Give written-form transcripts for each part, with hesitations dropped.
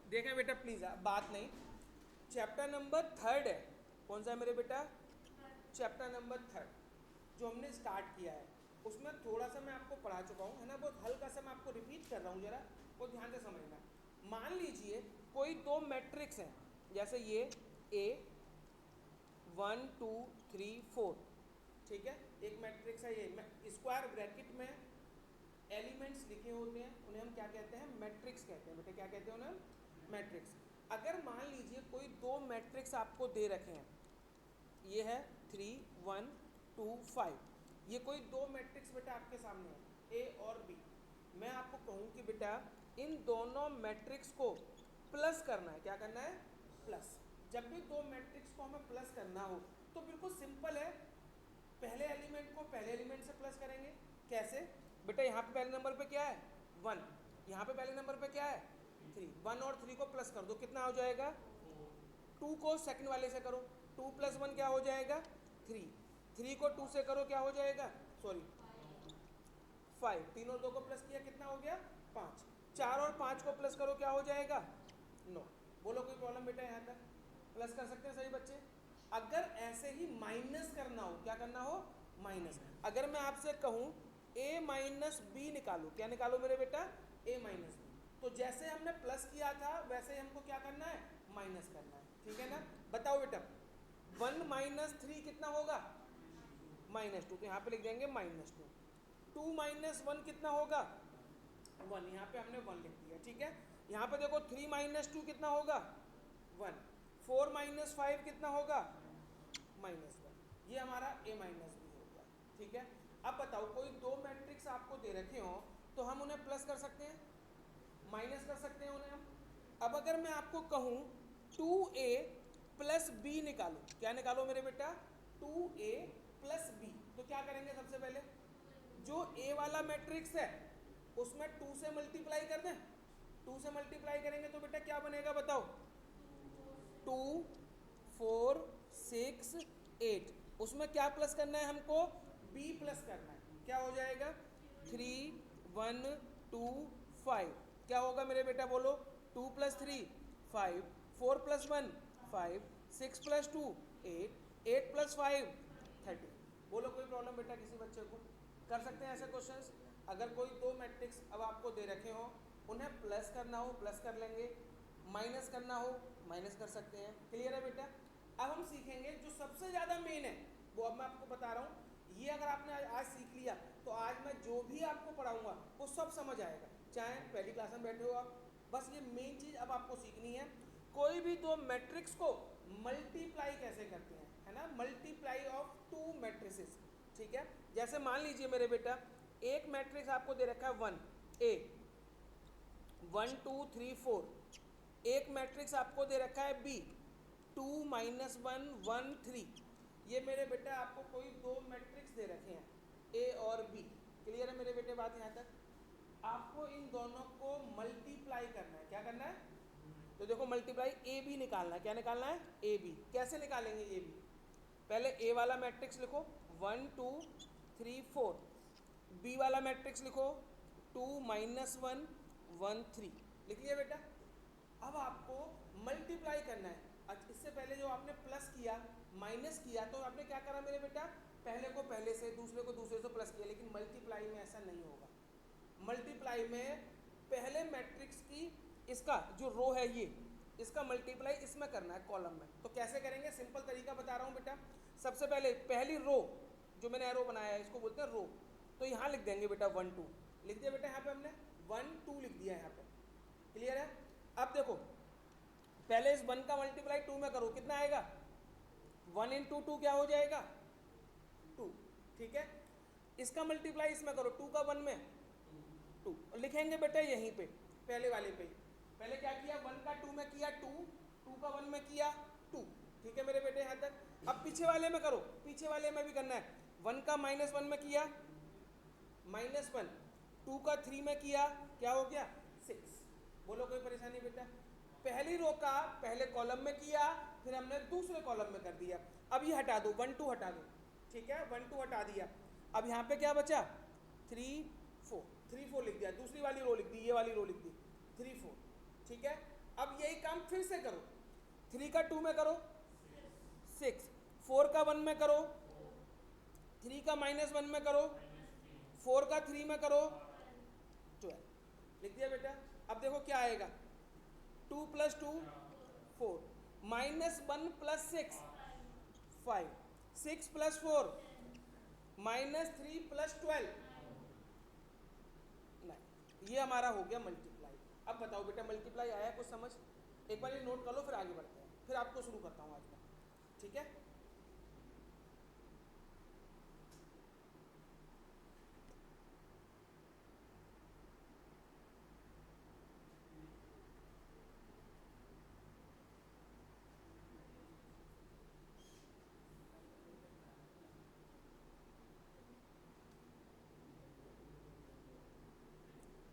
देखें बेटा प्लीज, बात नहीं, चैप्टर नंबर 3 है। कौन सा है मेरे बेटा? चैप्टर नंबर 3 जो हमने स्टार्ट किया है, उसमें थोड़ा सा मैं आपको पढ़ा चुका हूँ, है ना, बहुत हल्का सा मैं आपको रिपीट कर रहा हूँ, जरा वो ध्यान से समझना। मान लीजिए कोई दो मैट्रिक्स हैं, जैसे ये ए 1 2 3 4, ठीक है, एक मैट्रिक्स है ये, स्क्वायर ब्रैकेट में एलिमेंट्स लिखे होते हैं, उन्हें हम क्या कहते हैं? मैट्रिक्स कहते हैं। बेटे क्या कहते हैं उन्हें? मैट्रिक्स। अगर मान लीजिए कोई दो मैट्रिक्स आपको दे रखे हैं, ये है 3 1 2 5, ये कोई दो मैट्रिक्स बेटा आपके सामने है, ए और बी। मैं आपको कहूँ कि बेटा इन दोनों मैट्रिक्स को प्लस करना है। क्या करना है? प्लस। जब भी दो मैट्रिक्स को हमें प्लस करना हो तो बिल्कुल सिंपल है, पहले एलिमेंट को पहले एलिमेंट से प्लस करेंगे। कैसे? बेटा यहाँ पे पहले नंबर पे क्या है? 1, यहाँ पे पहले नंबर पे क्या है? 3। 1 और 3 को प्लस कर दो, कितना हो जाएगा? 2 को सेकंड वाले से करो, 2 + 1 क्या हो जाएगा? 3। 3 को 2 से करो, क्या हो जाएगा? सॉरी 5। 3 और 2 को प्लस किया, कितना हो गया? 5। 4 और 5 को प्लस करो, क्या हो जाएगा? 9। बोलो कोई प्रॉब्लम बेटा? यहाँ तक प्लस कर सकते हैं सभी बच्चे। अगर ऐसे ही माइनस करना हो, क्या करना हो? माइनस। अगर मैं आपसे कहूँ a माइनस बी निकालो, क्या निकालो मेरे बेटा? a minus B. तो जैसे हमने प्लस किया था वैसे ही हमको क्या करना है? माइनस करना है, ठीक है ना? बताओ बेटा 1 - 3 कितना होगा? -2। तो यहाँ पे लिख देंगे -2। 2 - 1 कितना होगा? 1। यहाँ पे हमने 1 लिख दिया, ठीक है। यहाँ पे देखो 3 - 2 कितना होगा? 1। 4 - 5 कितना होगा? -1। ये हमारा a माइनस बी हो गया, ठीक है। अब बताओ कोई दो मैट्रिक्स आपको दे रखे हो तो हम उन्हें प्लस कर सकते हैं, माइनस कर सकते हैं उन्हें हम। अब अगर मैं आपको कहूँ 2a + b निकालो, क्या निकालो मेरे बेटा? 2a + b। तो क्या करेंगे? सबसे पहले जो a वाला मैट्रिक्स है उसमें 2 से मल्टीप्लाई कर दें। 2 से मल्टीप्लाई करेंगे तो बेटा क्या बनेगा बताओ? 2 4 6 8। उसमें क्या प्लस करना है हमको? b प्लस करना है। क्या हो जाएगा? 3 1 2 5। क्या होगा मेरे बेटा? बोलो 2 + 3 5, 4 + 1 5, 6 + 2 8, 8 + 5 30। बोलो कोई प्रॉब्लम बेटा किसी बच्चे को? कर सकते हैं ऐसे क्वेश्चंस। अगर कोई दो मैट्रिक्स अब आपको दे रखे हो, उन्हें प्लस करना हो प्लस कर लेंगे, माइनस करना हो माइनस कर सकते हैं। क्लियर है बेटा? अब हम सीखेंगे जो सबसे ज़्यादा मेन है, वो अब मैं आपको बता रहा हूँ। ये अगर आपने आज सीख लिया तो आज मैं जो भी आपको पढ़ाऊंगा वो सब समझ आएगा, चाहे पहली क्लास में बैठे हो आप। बस ये मेन चीज़ अब आपको सीखनी है। कोई भी दो मैट्रिक्स को मल्टीप्लाई कैसे करते हैं, है ना, मल्टीप्लाई ऑफ टू मैट्रिसेस, ठीक है। जैसे मान लीजिए मेरे बेटा एक मैट्रिक्स आपको दे रखा है 1 a 1 2 3 4। एक मैट्रिक्स आपको दे रखा है b 2 - 1 1 3। ये मेरे बेटा आपको कोई दो मैट्रिक्स दे रखे हैं a और b। क्लियर है मेरे बेटे बात यहाँ तक? आपको इन दोनों को मल्टीप्लाई करना है। क्या करना है? तो देखो मल्टीप्लाई ए बी निकालना है। क्या निकालना है? A B. कैसे निकालेंगे ए बी? पहले ए वाला मैट्रिक्स लिखो 1 2 3 4। बी वाला मैट्रिक्स लिखो 2 - 1 1 3। लिख लिया बेटा? अब आपको मल्टीप्लाई करना है। अच्छा, इससे पहले जो आपने प्लस किया माइनस किया तो आपने क्या करा मेरे बेटा? पहले को पहले से दूसरे को दूसरे से प्लस किया। लेकिन मल्टीप्लाई में ऐसा नहीं होगा। मल्टीप्लाई में पहले मैट्रिक्स की इसका जो रो है ये, इसका मल्टीप्लाई इसमें करना है कॉलम में। तो कैसे करेंगे? सिंपल तरीका बता रहा हूँ बेटा। सबसे पहले पहली रो जो मैंने एरो बनाया है इसको बोलते हैं रो। तो यहाँ लिख देंगे बेटा 1 2। लिख दिया बेटा? यहाँ पे हमने 1 2 लिख दिया यहाँ पे। क्लियर है? अब देखो पहले इस 1 का मल्टीप्लाई 2 में करो, कितना आएगा? 1 × 2 क्या हो जाएगा? 2। ठीक है, इसका मल्टीप्लाई इसमें करो, 2 का 1 में 2। लिखेंगे बेटा यहीं पे पहले वाले पे। पहले क्या किया? 1 का 2 में किया 2, 2 का 1 में किया 2। ठीक है मेरे बेटे यहाँ तक? अब पीछे वाले में करो, पीछे वाले में भी करना है। 1 का -1 में किया -1, 2 का 3 में किया, क्या हो गया? 6। बोलो कोई परेशानी बेटा? पहली रो का पहले कॉलम में किया, फिर हमने दूसरे कॉलम में कर दिया। अब ये हटा दो, 1 2 हटा दो। ठीक है, 1 2 हटा दिया। अब यहाँ पे क्या बचा? 3 4। 3 4 लिख दिया, दूसरी वाली रो लिख दी, ये वाली रो लिख दी 3 4। ठीक है, अब यही काम फिर से करो, 3 का 2 में करो 6, 4 का 1 में करो, 3 का -1 में करो, 4 का 3 में करो 12। लिख दिया बेटा। अब देखो क्या आएगा, 2 + 2 4, -1 + 6 5, 6 + 4 -3 + 12 9। ये हमारा हो गया मल्टीप्लाई। अब बताओ बेटा मल्टीप्लाई आया कुछ समझ? एक बार ये नोट कर लो फिर आगे बढ़ते हैं, फिर आपको शुरू करता हूँ आज का, ठीक है?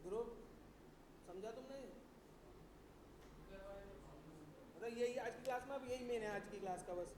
ध्रुव समझा तुमने? मतलब यही आज की क्लास में, अब यही मेन है आज की क्लास का बस।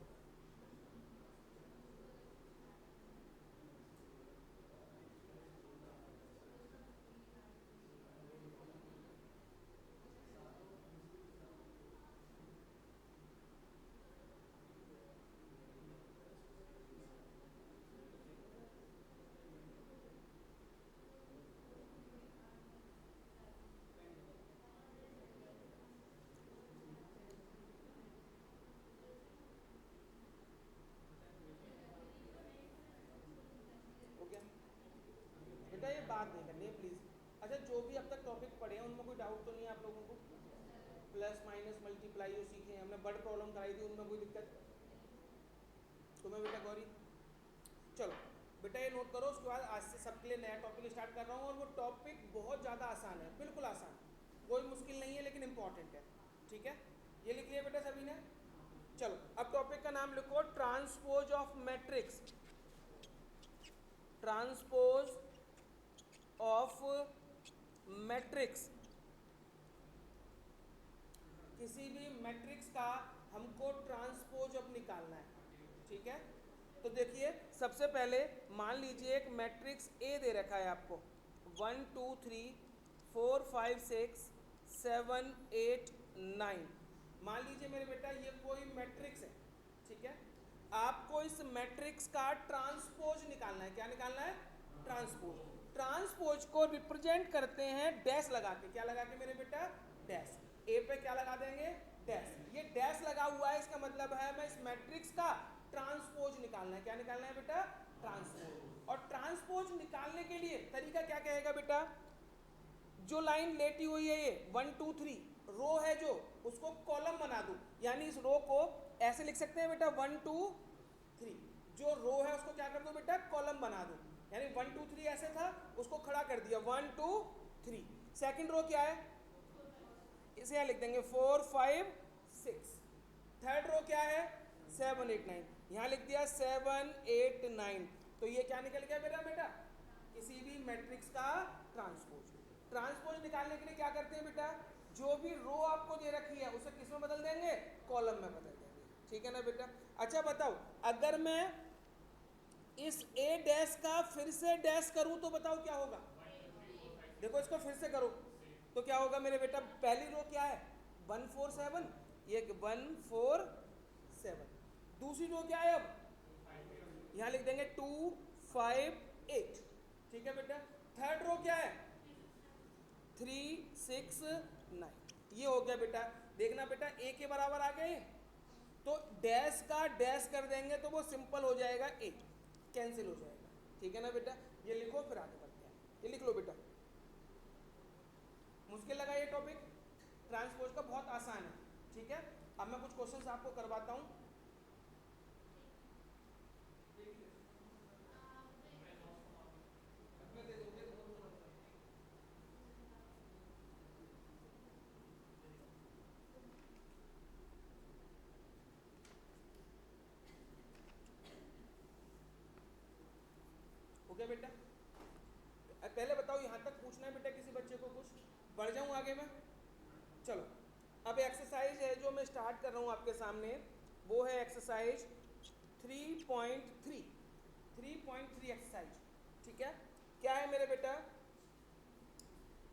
हो गया बेटा, ये बात नहीं करनी है प्लीज़। अच्छा, जो भी अब तक टॉपिक पढ़े हैं उनमें कोई डाउट तो नहीं है आप लोगों को? प्लस माइनस मल्टीप्लाई जो सीखे हैं, हमने बर्ड प्रॉब्लम कराई थी, उनमें कोई दिक्कत तुम्हें बेटा गौरी? चलो बेटा ये नोट करो, उसके बाद आज से सबके लिए नया टॉपिक स्टार्ट कर रहा हूँ, और वो टॉपिक बहुत ज़्यादा आसान है, बिल्कुल आसान, कोई मुश्किल नहीं है लेकिन इंपॉर्टेंट है, ठीक है? ये लिख लिया बेटा सभी ने? चलो अब टॉपिक का नाम लिखो, transpose of matrix. Transpose of matrix, किसी भी मैट्रिक्स का हमको ट्रांसपोज अब निकालना है, ठीक है? तो देखिए सबसे पहले मान लीजिए एक मैट्रिक्स ए दे रखा है आपको, 1 2 3 4 5 6 7 8 9। मान लीजिए मेरे बेटा ये कोई मैट्रिक्स है, ठीक है? आपको इस मैट्रिक्स का ट्रांसपोज निकालना है। क्या निकालना है? ट्रांसपोज। ट्रांसपोज को रिप्रेजेंट करते हैं डैश लगा के। क्या लगा के मेरे बेटा? डैश। ए पे क्या लगा देंगे? डैश। ये डैश लगा हुआ है, इसका मतलब है मैं इस मैट्रिक्स का ट्रांसपोज निकालना है। क्या निकालना है बेटा? ट्रांसपोज। और ट्रांसपोज निकालने के लिए तरीका क्या कहेगा बेटा? जो लाइन लेटी हुई है ये 1 2 3 रो है जो, उसको कॉलम बना दो, यानी इस रो को ऐसे लिख सकते हैं बेटा 1 2 3। जो रो है उसको क्या कर दो बेटा? कॉलम बना दो, यानी 1 2 3 ऐसे था, उसको खड़ा कर दिया 1 2 3। सेकंड रो क्या है? इसे यहाँ लिख देंगे 4 5 6। थर्ड रो क्या है? 7 8 9। यहाँ लिख दिया 7 8 9। तो ये क्या निकल गया मेरा बेटा? किसी भी मैट्रिक्स का ट्रांसपोज। ट्रांसपोज निकालने के लिए क्या करते हैं बेटा? जो भी रो आपको दे रखी है उसे किस में बदल देंगे? कॉलम में बदल देंगे, ठीक है ना बेटा? अच्छा बताओ, अगर मैं इस ए डैश का फिर से डैश करूं तो बताओ क्या होगा? देखो इसको फिर से करो तो क्या होगा मेरे बेटा? पहली रो क्या है? 1 4 7, ये 1 4 7। दूसरी रो क्या है? अब यहाँ लिख देंगे 2 5 8, ठीक है बेटा? थर्ड रो क्या है? 3 6 9। ये हो गया बेटा। देखना बेटा ए के बराबर आ गए, तो डैश का डैश कर देंगे तो वो सिंपल हो जाएगा, ए कैंसिल हो जाएगा, ठीक है ना बेटा? ये लिखो फिर आगे बढ़ते हैं। ये लिख लो बेटा। मुश्किल लगा ये टॉपिक? ट्रांसपोज का बहुत आसान है, ठीक है? अब मैं कुछ क्वेश्चंस आपको करवाता हूँ। हो गया बेटा? पहले बताओ यहाँ तक पूछना है बेटा किसी बच्चे को कुछ? बढ़ जाऊँ आगे में? चलो अब एक्सरसाइज है जो मैं स्टार्ट कर रहा हूँ आपके सामने, वो है एक्सरसाइज 3.3। 3.3 एक्सरसाइज, ठीक है? क्या है मेरे बेटा?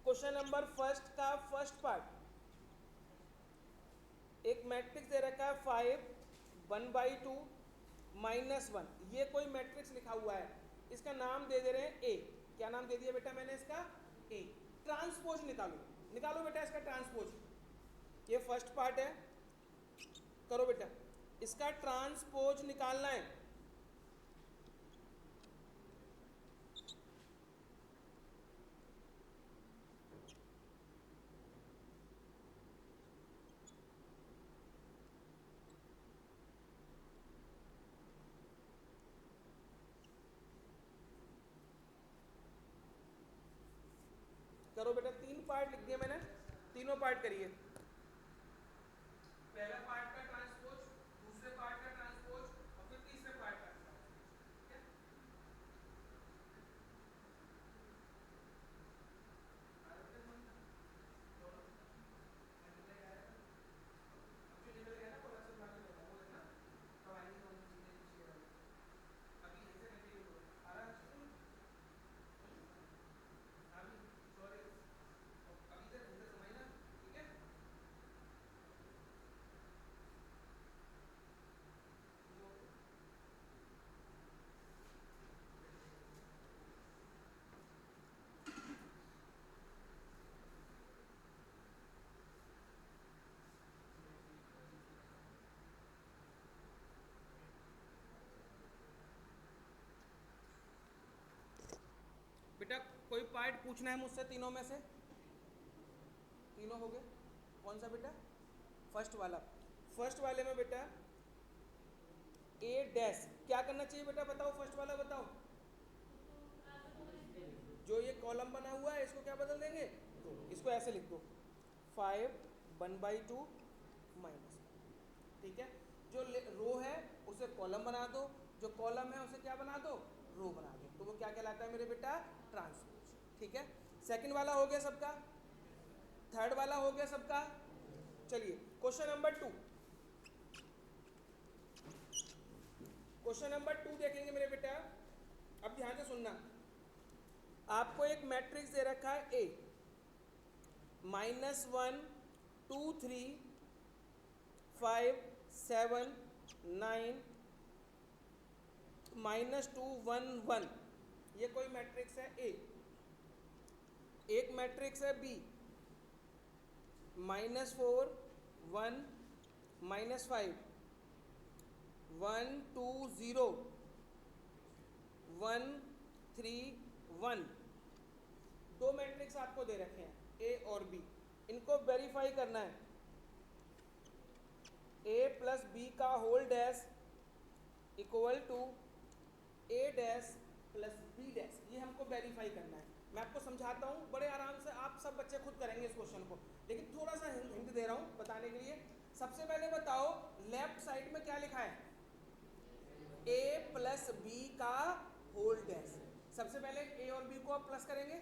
क्वेश्चन नंबर फर्स्ट का फर्स्ट पार्ट, एक मैट्रिक्स दे रखा है 5 1/2 -1, ये कोई मैट्रिक्स लिखा हुआ है, इसका नाम दे दे रहे हैं ए। क्या नाम दे दिया बेटा मैंने इसका? ए। ट्रांसपोज निकालो, निकालो बेटा इसका ट्रांसपोज। ये फर्स्ट पार्ट है, करो बेटा, इसका ट्रांसपोज निकालना है। करो बेटा, 3 पार्ट लिख दिया मैंने, तीनों पार्ट करिए। पहला पार्ट का ट्रांसपोज, दूसरे पार्ट का ट्रांसपोज और फिर तीसरे पार्ट का ट्रांसपोज। ठीक है? बेटा कोई पार्ट पूछना है मुझसे तीनों में से? तीनों हो गए? कौन सा बेटा? फर्स्ट वाला। फर्स्ट वाले में बेटा ए डैश क्या करना चाहिए बेटा, बताओ फर्स्ट वाला बताओ। जो ये कॉलम बना हुआ है इसको क्या बदल देंगे? तो इसको ऐसे लिख दो 5 1/2 -1। ठीक है? जो रो है उसे कॉलम बना दो, जो कॉलम है उसे क्या बना दो? रो बना दो। तो वो क्या कहलाता है मेरे बेटा? ट्रांसपोज। ठीक है? सेकंड वाला हो गया सबका, थर्ड वाला हो गया सबका। चलिए क्वेश्चन नंबर 2, क्वेश्चन नंबर 2 देखेंगे मेरे बेटा। अब ध्यान से सुनना, आपको एक मैट्रिक्स दे रखा है ए, -1 2 3 5 7 9 -2 1 1, ये कोई मैट्रिक्स है ए। एक मैट्रिक्स है बी, -4 1 -5 1 2 0 1 3 1। दो मैट्रिक्स आपको दे रखे हैं ए और बी, इनको वेरीफाई करना है। ए प्लस बी का whole dash equal to A dash plus B dash, ये हमको वेरीफाई करना है। मैं आपको समझाता हूँ, बड़े आराम से आप सब बच्चे खुद करेंगे इस क्वेश्चन को, लेकिन थोड़ा सा हिंट दे रहा हूँ बताने के लिए। सबसे पहले बताओ लेफ्ट साइड में क्या लिखा है? ए प्लस बी का होल डैश। सबसे पहले ए और बी को आप प्लस करेंगे,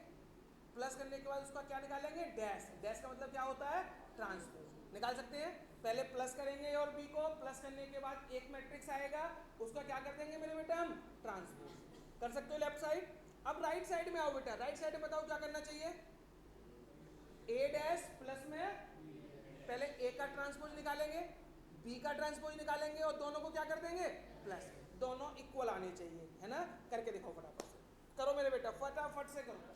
प्लस करने के बाद उसका क्या निकालेंगे? डैश। डैश का मतलब क्या होता है? ट्रांसपोज। निकाल सकते हैं? पहले प्लस करेंगे ए और बी को, प्लस करने के बाद एक मैट्रिक्स आएगा, उसका क्या कर देंगे मेरे बेटा? हम ट्रांसपोज कर सकते हो लेफ्ट साइड। अब राइट साइड में आओ बेटा, राइट साइड में बताओ क्या करना चाहिए? ए डैश प्लस में पहले ए का ट्रांसपोज निकालेंगे, बी का ट्रांसपोज निकालेंगे और दोनों को क्या कर देंगे? प्लस। दोनों इक्वल आने चाहिए, है ना? करके दिखाओ फटाफट से, करो मेरे बेटा फटाफट से करो।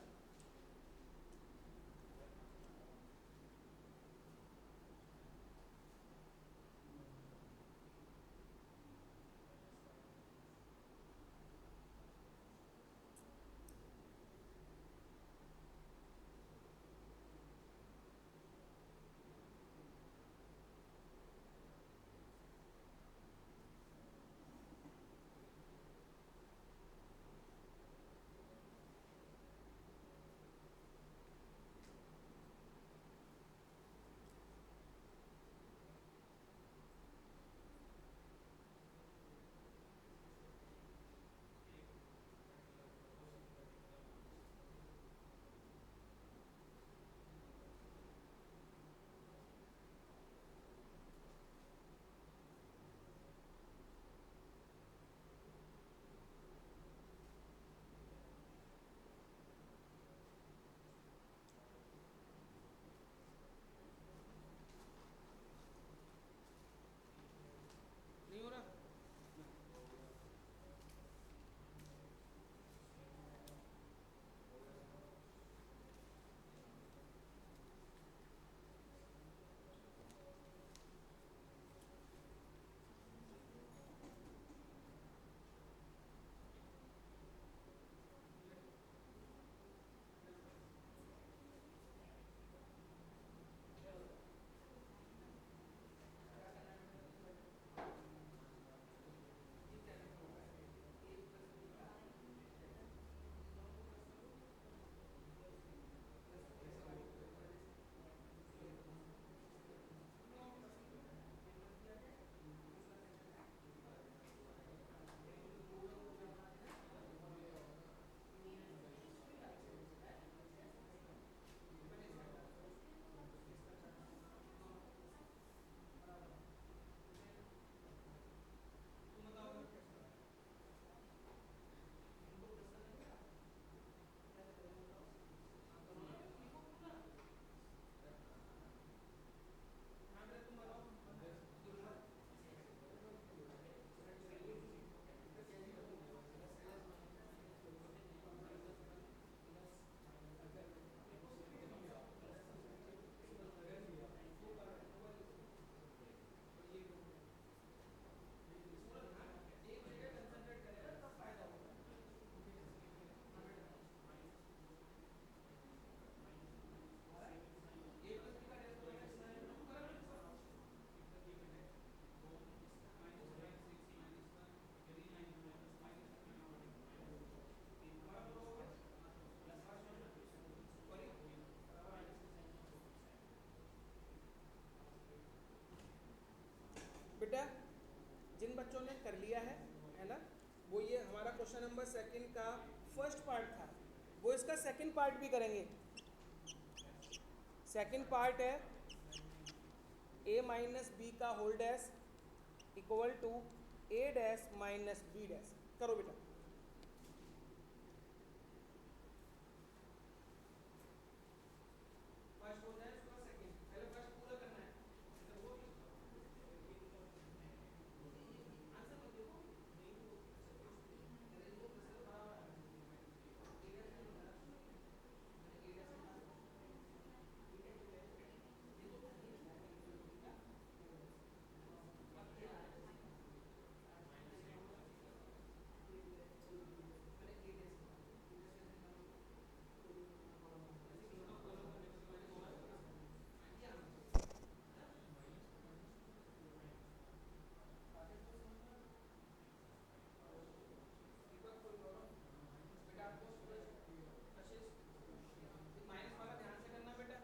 बच्चों ने कर लिया है ना। वो ये हमारा क्वेश्चन नंबर सेकंड का फर्स्ट पार्ट था, वो इसका सेकंड पार्ट भी करेंगे। सेकंड पार्ट है a माइनस बी का whole dash equal to a dash minus B dash. करो बेटा। फर्स्ट होता है उसका सेकंड, पहले फर्स्ट पूरा करना है। वो आंसर मत देखो, नहीं वो माइनस वाला ध्यान से करना बेटा।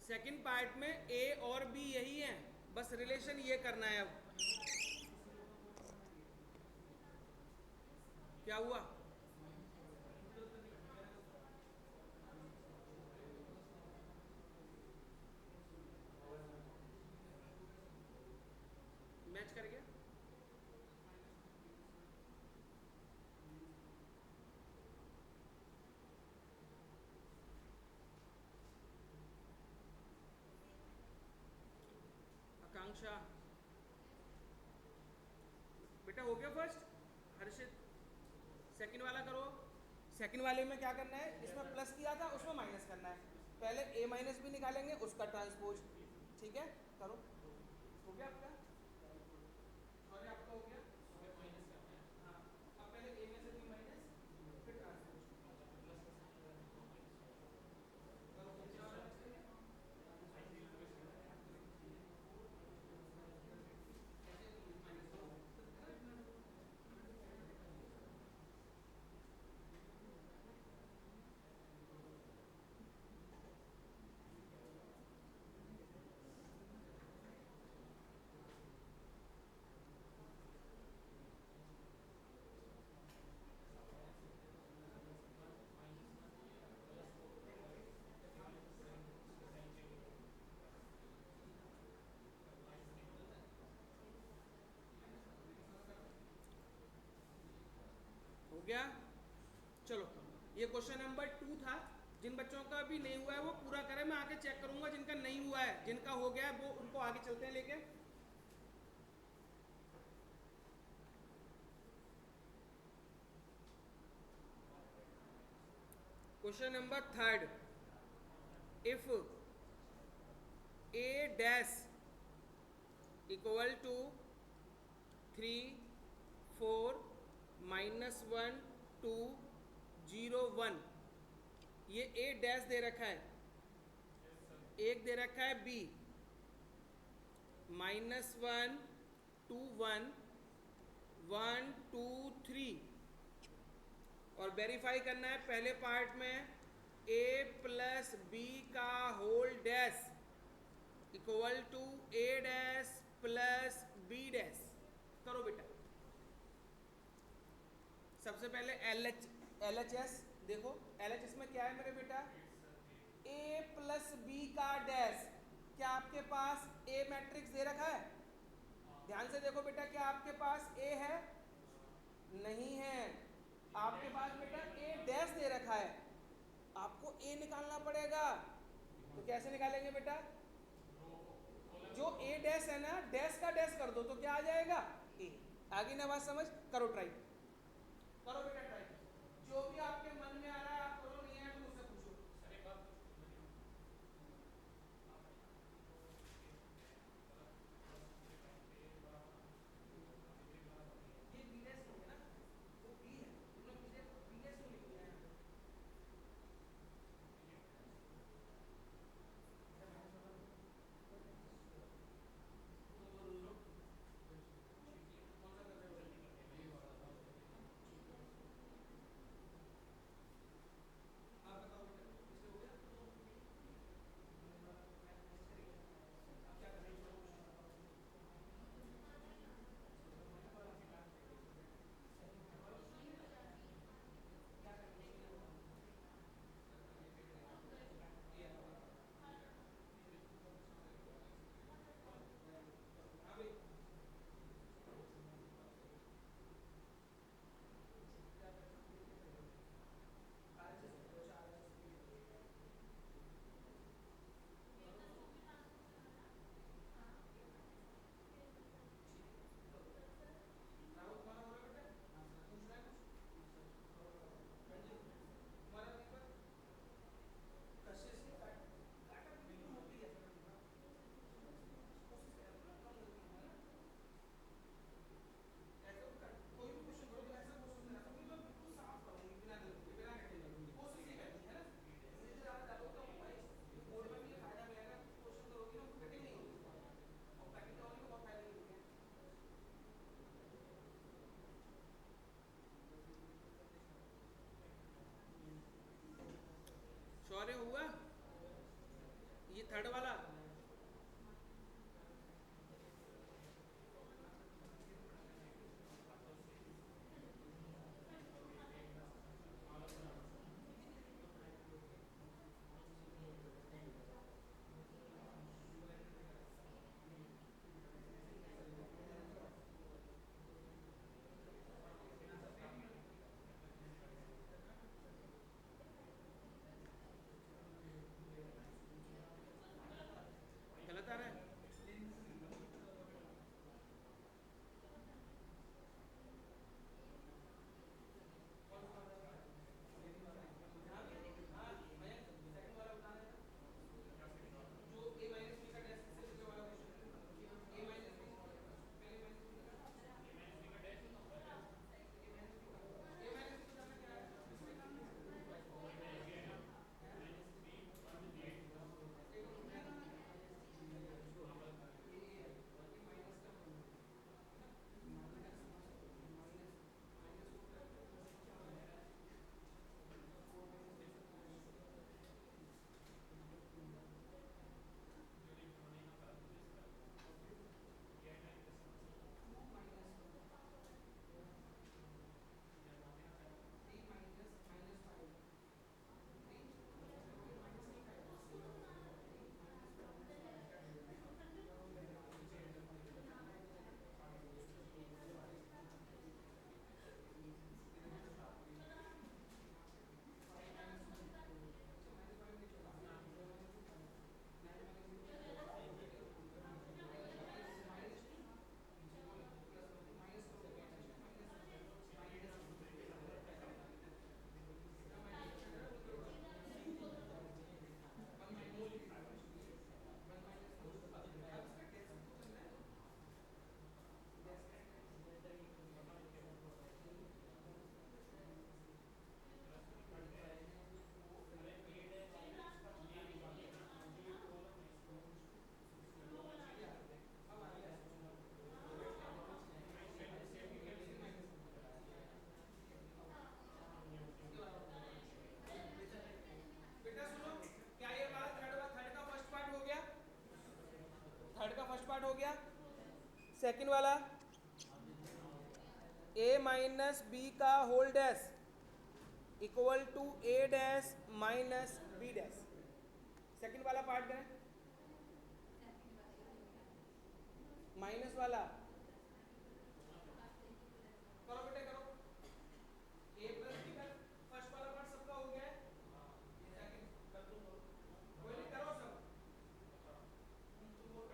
सेकंड पार्ट में ए और बी यही है, बस रिलेशन ये करना है। अब क्या हुआ? मैच कर गया। आकांक्षा बेटा हो गया फर्स्ट। हर्षित सेकंड वाला करो। सेकंड वाले में क्या करना है, इसमें प्लस किया था उसमें माइनस करना है। पहले a माइनस भी निकालेंगे उसका ट्रांसपोज। ठीक है करो। हो गया आपका? सॉरी आपका हो गया। हाँ अब पहले a में से b माइनस फिर ट्रांसपोज करो। दूसरा वाला करेंगे। हो गया। चलो ये क्वेश्चन नंबर 2 था। जिन बच्चों का भी नहीं हुआ है वो पूरा करें, मैं आगे चेक करूंगा। जिनका नहीं हुआ है, जिनका हो गया है वो उनको आगे चलते हैं लेके। Question number 3, if a dash equal to 3 4 -1 2 0 1, ये a डैश दे रखा है, एक दे रखा है b -1 2 1 1 2 3, और वेरीफाई करना है पहले पार्ट में a प्लस बी का whole dash equal to a dash plus b dash. करो बेटा। सबसे पहले LHS देखो, LHS में क्या है मेरे बेटा, a प्लस बी का डैश। क्या आपके पास a मैट्रिक्स दे रखा है? ध्यान से देखो बेटा, क्या आपके पास a है? नहीं है। आपके पास बेटा a डैश दे रखा है, आपको a निकालना पड़ेगा। तो कैसे निकालेंगे बेटा, जो ए डैश है ना, डैश का डैश कर दो तो क्या आ जाएगा, ए। आगे ना बात समझ, करो ट्राई, करो बेटा ट्राई, जो भी आपके मन में आ रहा है आप करो, नहीं है तो मुझसे पूछो। सर एक बात ये बी डैश हो गया ना, वो बी है, तुमने बी डैश क्यों लिख दिया यहाँ पे? आप बताओ बेटा, इससे हो गया? आप क्या कर रहे हो? क्या कर रहे हो? हाँ भाई, क्या कर रहे हो? RHS लिख लो, 4 RHS लिख लो। राहुल तुम्हारा हो रहा है बेटा? पूछना है कुछ? रंजीत तुम्हारा दीपक? कशिश ने काटा भी तो होती है, कोशिश करो ना कम होती है ना, ऐसा कोई भी क्वेश्चन करो तो ऐसा क्वेश्चन ऐसा कोई, मैं बिल्कुल साफ करूंगी बिना गलती के, बिना कटे, कोशिश ही करनी है ना, इसलिए जो ज्यादा डालोगे तो भाई बोर्ड में भी ये फायदा मिलेगा, क्वेश्चन करोगे ना कटिंग नहीं होगी, और कटिंग होने के बहुत फायदे मिलते हैं। शौर्य हुआ ये थर्ड वाला? गलत आ रहा है? हाँ मयंक सेकंड वाला बताना है, जो a माइनस बी का डैश से होने वाला क्वेश्चन, a माइनस बी, पहले माइनस बी का, a माइनस बी का, a माइनस बी का क्या है, इसमें काम नहीं बेटा सुनो, क्या ये वाला थर्ड का फर्स्ट पार्ट हो गया? थर्ड का फर्स्ट पार्ट हो गया, सेकंड वाला a माइनस बी का whole dash equal to a dash minus B dash, second वाला पार्ट करें, माइनस वाला करो बेटे करो, a प्लस बी का फर्स्ट वाला पार्ट सबका हो गया है, सेकंड कर दूं, कोई नहीं करो सब, तुम बोल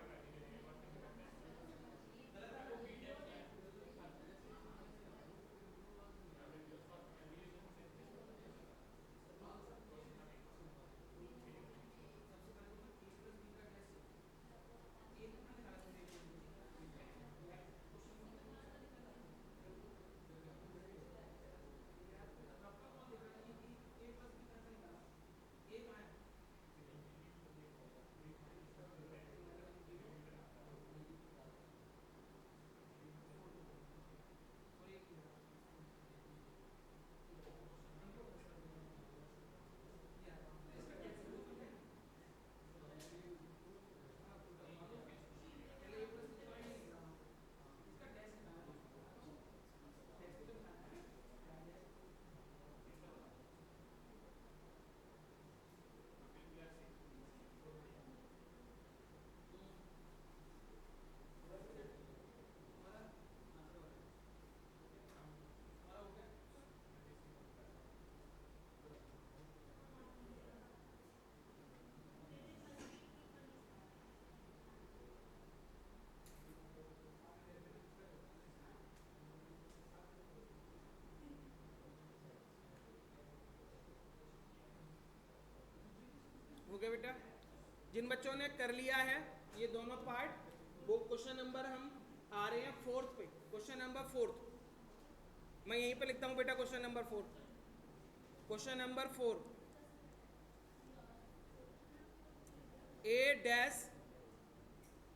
गया बेटा? जिन बच्चों ने कर लिया है ये दोनों पार्ट, वो क्वेश्चन नंबर हम आ रहे हैं 4th पे, क्वेश्चन नंबर 4th। मैं यहीं पे लिखता हूँ बेटा question number 4। Question number 4, a dash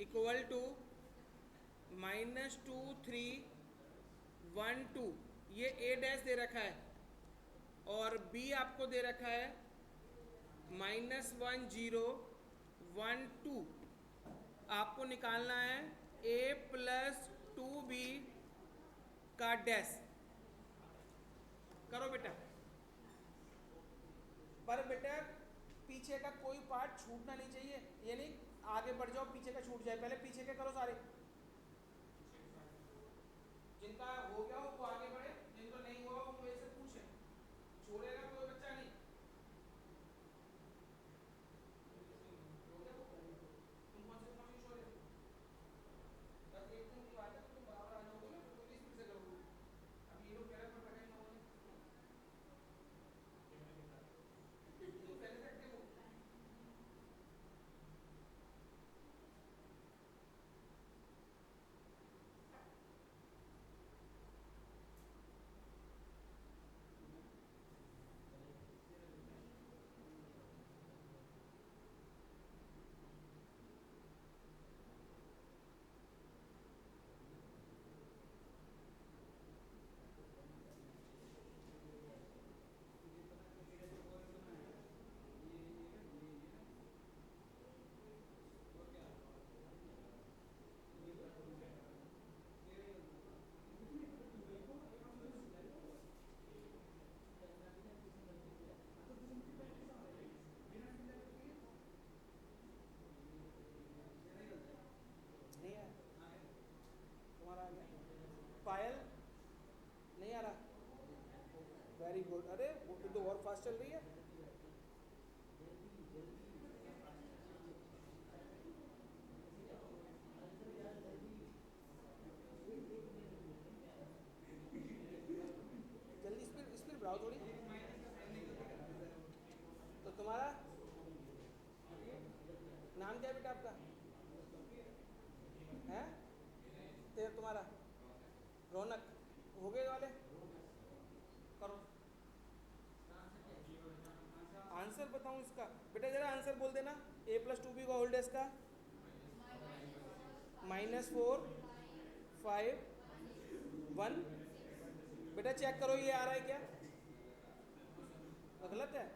equal to -2 3 1 2, ये a डैश दे रखा है और b आपको दे रखा है -1 0 1 2। आपको निकालना है a + 2b का डैश। करो बेटा। पर बेटा पीछे का कोई पार्ट छूटना नहीं चाहिए, यानी आगे बढ़ जाओ पीछे का छूट जाए। पहले पीछे के करो सारे, जिनका हो गया हो वो आगे बढ़े, जिनको नहीं हुआ वो मेरे से पूछे, छोड़ेगा कोई बच्चा नहीं। हो गया? तुम कौन से छोड़े? बस एक दिन की बात है, तो तुम बराबर आ जाओगे ना, तो इस स्पीड से करोगे। अब ये लोग कह रहे हैं पर पता नहीं तो पहले तक देखो। नहीं आया तुम्हारा? आ गया पायल? नहीं आ रहा? Very good. अरे वो तो और फास्ट चल रही है। जल्दी स्पीड स्पीड बढ़ाओ थोड़ी। तो तुम्हारा नाम क्या है बेटा आपका? है तेरा तुम्हारा? रौनक। हो गए वाले? करो। आंसर बताऊं इसका? बेटा जरा आंसर बोल देना। a + 2b का होल डैश का -4 5 1। बेटा चेक करो ये आ रहा है क्या? गलत है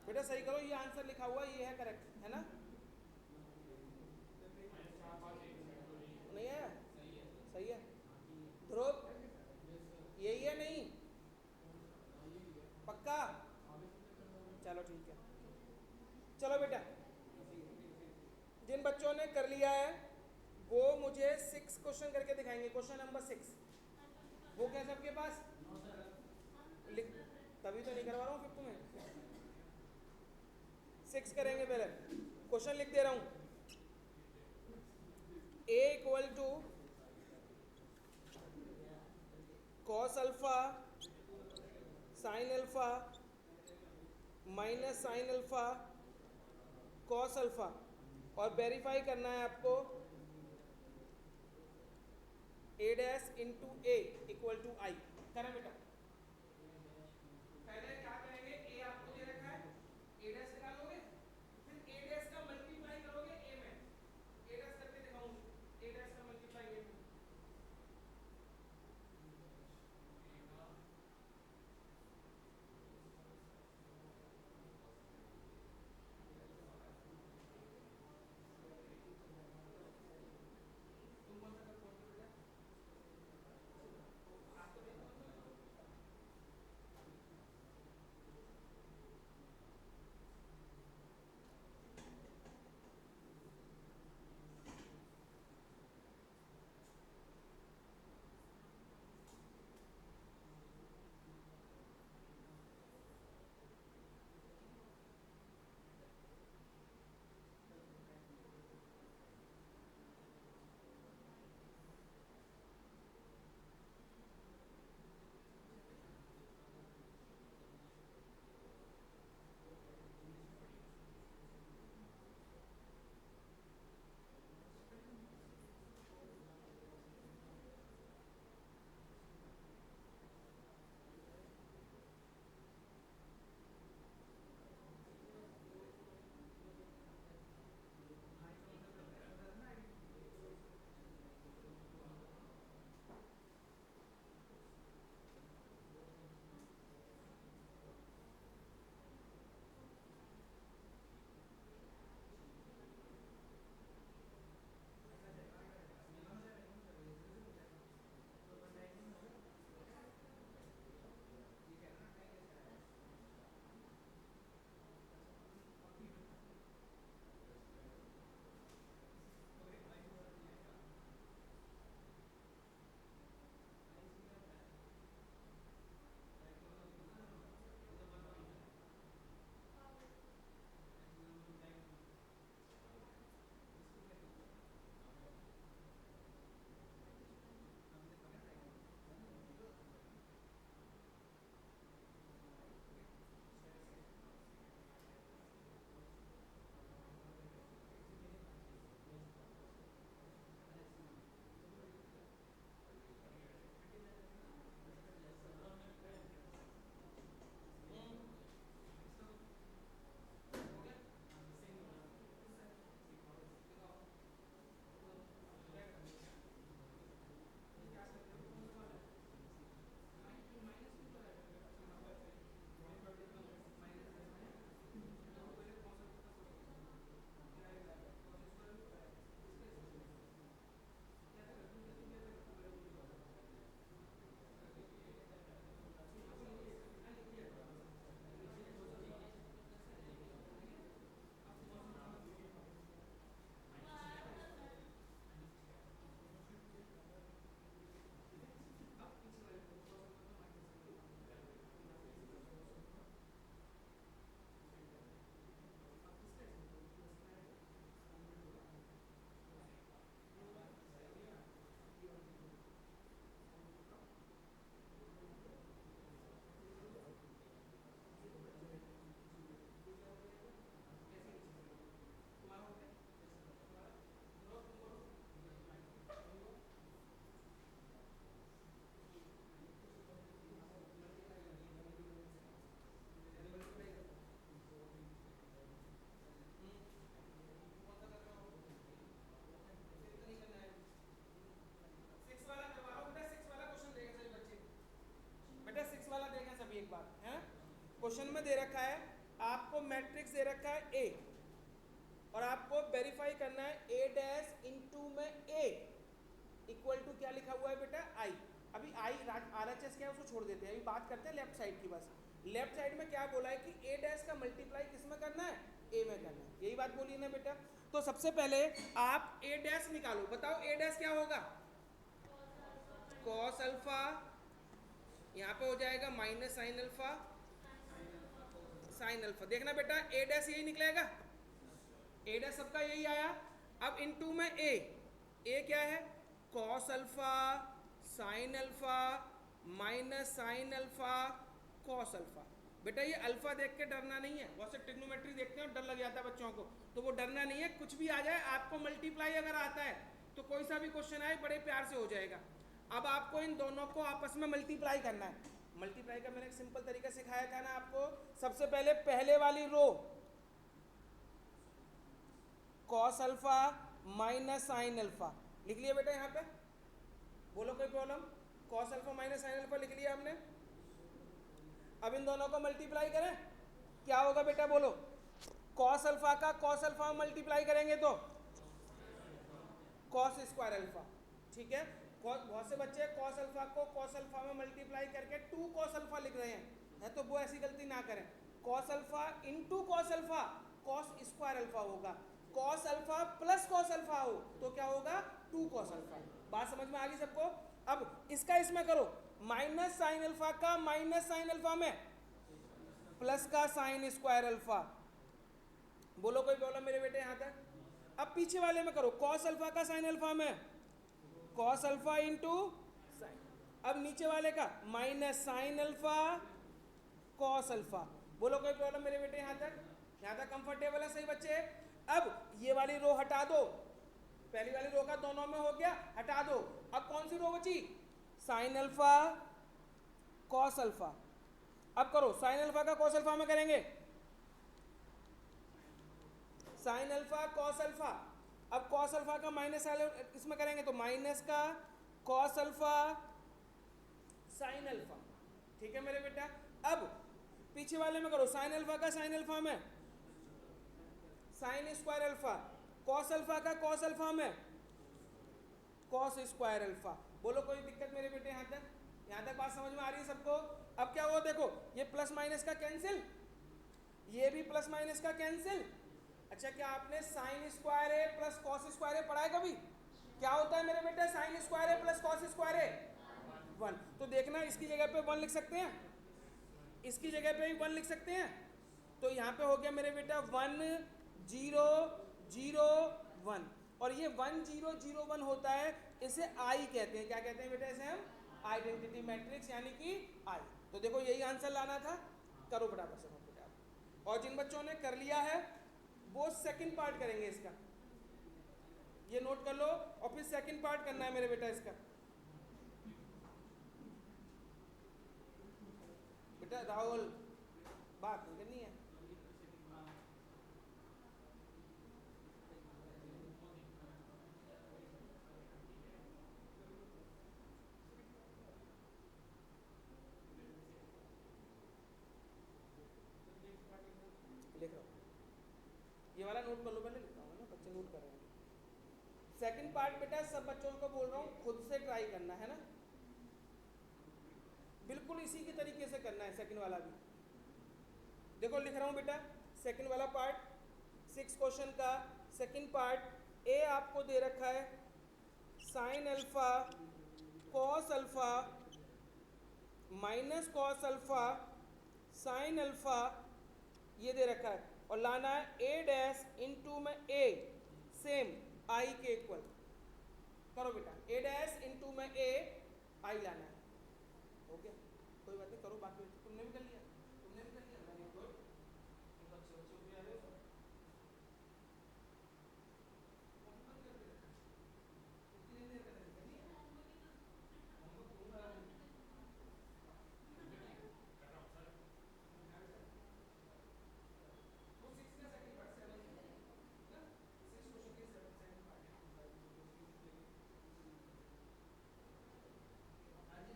बेटा, सही करो। ये आंसर लिखा हुआ ये है, करेक्ट है ना? नहीं है? सही है। ध्रुव यही है? नहीं पक्का? चलो ठीक है। चलो बेटा, जिन बच्चों ने कर लिया है वो मुझे 6 क्वेश्चन करके दिखाएंगे। क्वेश्चन नंबर 6 वो क्या सबके पास? लिख, तभी तो नहीं करवा रहा हूँ फिर तुम्हें। 6 करेंगे। पहले क्वेश्चन लिख दे रहा हूँ। a equal to cos alpha sine alpha minus sine alpha cos alpha, और वेरीफाई करना है आपको a dash into a equal to I. करें बेटा? पहले क्या करेंगे? a आपको दे रखा है, a डैश निकालोगे, फिर a डैश का मल्टीप्लाई करोगे a में। a डैश करके दिखाऊंगी। a डैश का मल्टीप्लाई a में। तुम कौन सा कर कौन सा बेटा? में दे रखा है आपको मैट्रिक्स दे रखा है ए और आपको वेरीफाई करना है ए डैश इंटू में ए इक्वल टू क्या लिखा हुआ है बेटा आई। अभी आई आरएचएस क्या है उसको छोड़ देते हैं, अभी बात करते हैं लेफ्ट साइड की। बस लेफ्ट साइड में क्या बोला है कि ए डैश का मल्टीप्लाई किस में करना है, ए में करना है, यही बात बोली ना बेटा। तो सबसे पहले आप ए डैश निकालो, बताओ ए डैश क्या होगा, कॉस अल्फा, यहाँ पे हो जाएगा minus sine alpha, sine alpha. देखना बेटा ए डैश यही निकलेगा, ए डैश सबका यही आया। अब इन टू में ए क्या है, cos alpha sine alpha minus sine alpha cos alpha. बेटा ये अल्फा देख के डरना नहीं है, बहुत से ट्रिग्नोमेट्री देखते हैं और डर लग जाता है बच्चों को, तो वो डरना नहीं है, कुछ भी आ जाए आपको मल्टीप्लाई अगर आता है तो कोई सा भी क्वेश्चन आए बड़े प्यार से हो जाएगा। अब आपको इन दोनों को आपस में मल्टीप्लाई करना है। मल्टीप्लाई का मैंने एक सिंपल तरीका सिखाया था ना आपको, सबसे पहले पहले वाली रो cos alpha minus sine alpha लिख लिया बेटा, यहाँ पे बोलो कोई problem, cos alpha minus sine alpha लिख लिया हमने। अब इन दोनों को मल्टीप्लाई करें, क्या होगा बेटा बोलो, कॉस अल्फा का कॉस अल्फा मल्टीप्लाई करेंगे तो कॉस स्क्वायर अल्फा, ठीक है। बहुत से बच्चे कॉस अल्फा को कॉस अल्फा में मल्टीप्लाई करके 2 कॉस अल्फा लिख रहे हैं, तो वो ऐसी गलती ना करें। Cos alpha into cos alpha cos square alpha होगा, cos alpha plus cos alpha हो तो क्या होगा 2 कॉस अल्फा। बात समझ में आ गई सबको। अब इसका इसमें करो, माइनस साइन अल्फा का माइनस साइन अल्फा में प्लस का साइन स्क्वायर अल्फा, बोलो कोई प्रॉब्लम मेरे बेटे यहां तक। अब पीछे वाले में करो, कॉस अल्फा का साइन अल्फा में कॉस अल्फा इंटू साइन, अब नीचे वाले का minus sine alpha cos alpha, बोलो कोई प्रॉब्लम मेरे बेटे यहां तक कंफर्टेबल है सही बच्चे। अब ये वाली रो हटा दो, पहली वाली रो का दोनों में हो गया, हटा दो। अब कौन सी रो बची, साइन अल्फा कॉस अल्फा। अब करो साइन अल्फा का कॉस अल्फा में करेंगे, साइन अल्फा कॉस अल्फा। अब कॉस अल्फा का माइनस इसमें करेंगे तो माइनस का कॉस अल्फा साइन अल्फा, ठीक है मेरे बेटा। अब पीछे वाले में करो, साइन अल्फा का साइन अल्फा में sine square alpha, cos alpha का कॉस अल्फा में कॉस स्क्वायर अल्फा। बोलो कोई दिक्कत मेरे बेटे यहाँ तक बात समझ में आ रही है सबको। अब क्या हुआ देखो, ये प्लस माइनस का कैंसिल, ये भी प्लस माइनस का कैंसिल। अच्छा क्या आपने साइन स्क्वायर ए प्लस कॉस स्क्वायर ए पढ़ा है कभी, क्या होता है मेरे बेटे साइन स्क्वायर ए प्लस कॉस स्क्वायर ए 1। तो देखना इसकी जगह पे 1 लिख सकते हैं, इसकी जगह पे भी 1 लिख सकते हैं, तो यहाँ पे हो गया मेरे बेटा 1 0 0 1, और ये 1 0 0 1 होता है, इसे आई कहते हैं। क्या कहते हैं बेटा इसे हम, आइडेंटिटी मैट्रिक्स यानी कि आई। तो देखो यही आंसर लाना था, करो फटाफट से बेटा। और जिन बच्चों ने कर लिया है वो सेकंड पार्ट करेंगे इसका, ये नोट कर लो, और फिर सेकंड पार्ट करना है मेरे बेटा इसका। बेटा राहुल बात नहीं करनी है, लिख रहा हूँ, ये वाला नोट कर लो, पहले लिखता हूँ ना, बच्चे नोट कर रहे हैं। सेकंड पार्ट बेटा सब बच्चों को बोल रहा हूँ खुद से ट्राई करना है ना, बिल्कुल इसी की तरीके से करना है सेकंड वाला भी। देखो लिख रहा हूँ बेटा सेकंड वाला पार्ट, 6 क्वेश्चन का सेकंड पार्ट। ए आपको दे रखा है sign alpha cos alpha minus cos alpha sine alpha, ये दे रखा है, और लाना है ए डैश इंटू में ए सेम आई के इक्वल। करो बेटा ए डैश इंटू में ए आई लाना है, हो गया कोई बात नहीं, करो बाकी तुमने भी कर लिया, तुमने भी कर लिया, वेरी गुड। बच्चे बच्चे भी आ रहे हो, कितनी देर कर रहे हैं, होमवर्क दूंगा वो 6 का सेकंड पार्ट 7 है ना, 6 क्वेश्चन के 7 सेकंड पार्ट हाँ जी।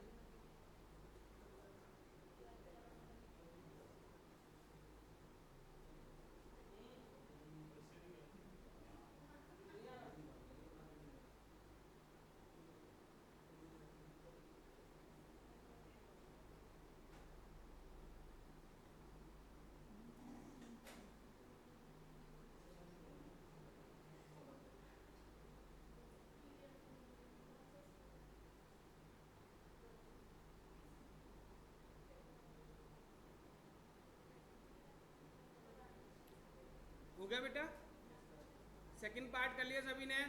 गया बेटा? सेकंड पार्ट कर लिया सभी ने?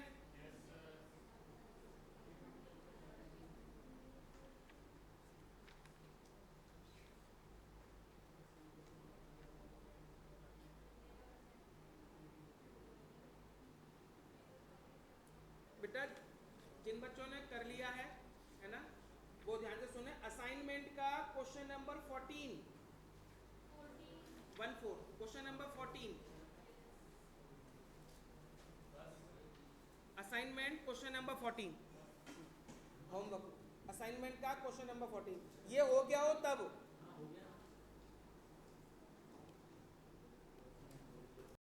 बेटा जिन बच्चों ने कर लिया है ना, वो ध्यान से सुने। असाइनमेंट का question number 14 question number 14 assignment question number 14 homework assignment का क्वेश्चन नंबर 14 ये हो गया हो तब